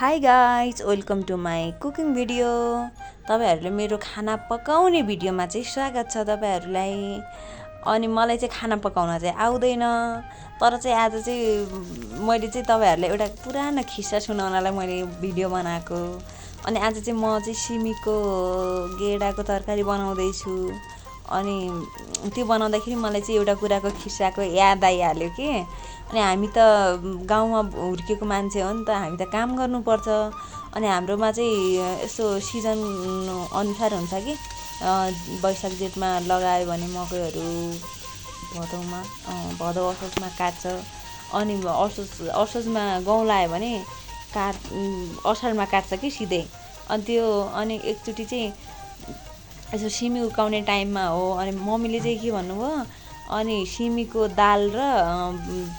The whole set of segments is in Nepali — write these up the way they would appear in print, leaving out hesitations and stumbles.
High guys, welcome to my cooking video. तपाईँहरूले मेरो खाना पकाउने भिडियोमा चाहिँ स्वागत छ तपाईँहरूलाई। अनि मलाई चाहिँ खाना पकाउन चाहिँ आउँदैन, तर चाहिँ आज चाहिँ मैले चाहिँ तपाईँहरूलाई एउटा पुरानो खिस्सा सुनाउनलाई मैले भिडियो बनाएको। अनि आज चाहिँ म चाहिँ सिमीको गेडाको तरकारी बनाउँदैछु। अनि त्यो बनाउँदाखेरि मलाई चाहिँ एउटा कुराको खिस्साको याद आइहाल्यो कि अनि हामी त गाउँमा हुर्केको मान्छे हो नि त, हामी त काम गर्नुपर्छ। अनि हाम्रोमा चाहिँ यसो सिजन अनुसार हुन्छ कि वैशाख जेठमा लगायो भने मकैहरू भदौ असोजमा काट्छ। अनि असोजमा गहुँ लगायो भने असारमा काट्छ कि सिधै। अनि एकचोटि चाहिँ यसो सिमी उकाउने टाइममा हो। अनि मम्मीले चाहिँ के भन्नुभयो, अनि सिमीको दाल र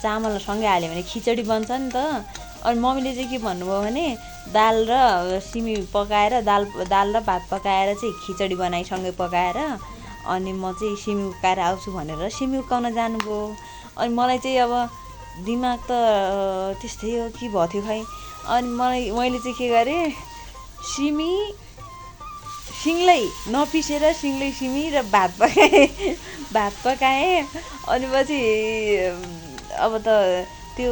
चामल सँगै हाल्यो भने खिचडी बन्छ नि त। अनि मम्मीले चाहिँ के भन्नुभयो भने दाल र सिमी पकाएर दाल र भात पकाएर चाहिँ खिचडी बनाइ सँगै पकाएर अनि म चाहिँ सिमी उकाएर आउँछु भनेर सिमी उकाउन जानुभयो। अनि मलाई चाहिँ अब दिमाग त त्यस्तै हो कि भएको थियो खै। अनि मैले चाहिँ के गरेँ, सिङलै नपिसेर सिङलै सिमी र भात पकाएँ। अनि पछि अब त त्यो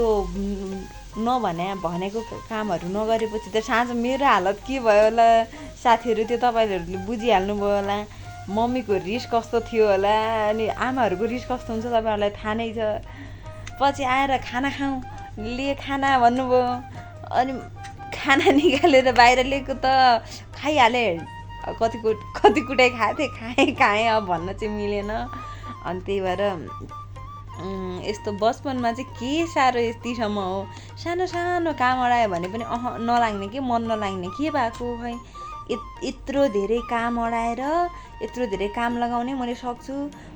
भनेको कामहरू नगरेपछि त साँझ मेरो हालत के भयो होला साथीहरू, त्यो तपाईँहरूले बुझिहाल्नुभयो होला। मम्मीको रिस कस्तो थियो होला, अनि आमाहरूको रिस कस्तो हुन्छ तपाईँहरूलाई थाहा नै छ। पछि आएर खाना खाउँ, खाना भन्नुभयो। अनि खाना निकालेर बाहिर ल्याएको त खाइहालेँ, कति कुटै खाएँ अब भन्न चाहिँ मिलेन। अनि त्यही भएर यस्तो बचपनमा चाहिँ के साह्रो यतिसम्म हो, सानो सानो काम अडायो भने पनि नलाग्ने कि मन नलाग्ने के भएको खै। यत्रो धेरै काम अडाएर यत्रो धेरै काम लगाउने मैले सक्छु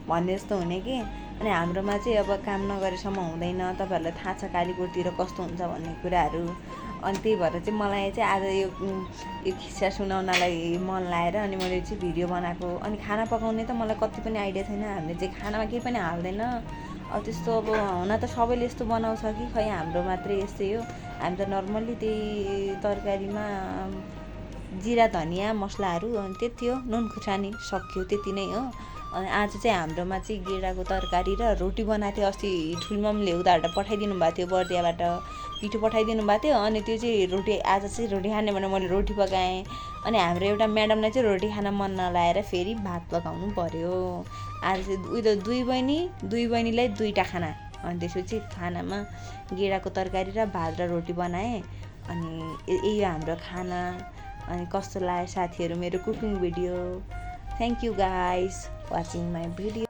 भन्ने जस्तो हुने कि। अनि हाम्रोमा चाहिँ अब काम नगरेसम्म हुँदैन, तपाईँहरूलाई थाहा छ कालीकोटतिर कस्तो हुन्छ भन्ने कुराहरू। अनि त्यही भएर चाहिँ मलाई चाहिँ आज यो खिस्सा सुनाउनलाई मन लागेर अनि मैले चाहिँ भिडियो बनाएको। अनि खाना पकाउने त मलाई कति पनि आइडिया छैन, हामीले चाहिँ खानामा केही पनि हाल्दैन। अब त्यस्तो अब हुन त सबैले यस्तो बनाउँछ कि खै, हाम्रो मात्रै यस्तै हो। हामी त नर्मल्ली त्यही तरकारीमा जिरा धनियाँ मसलाहरू अनि त्यति हो, नुन खुर्सानी सक्यो, त्यति नै हो। अनि आज चाहिँ हाम्रोमा चाहिँ गेडाको तरकारी र रोटी बनाएको थियो। अस्ति ठुलममले उताबाट पठाइदिनु भएको थियो, बर्दियाबाट पिठो पठाइदिनु भएको थियो। अनि त्यो चाहिँ रोटी, आज चाहिँ रोटी खाने भनेर मैले रोटी पकाएँ। अनि हाम्रो एउटा म्याडमलाई चाहिँ रोटी खान मन नलागेर फेरि भात पकाउनु पर्यो। आज चाहिँ दुई बहिनीलाई दुईवटा खाना। अनि त्यसपछि खानामा गेडाको तरकारी र भात र रोटी बनाएँ। अनि यही हो हाम्रो खाना। अनि कस्तो लाग्यो साथीहरू मेरो cooking video. Thank you guys watching my video.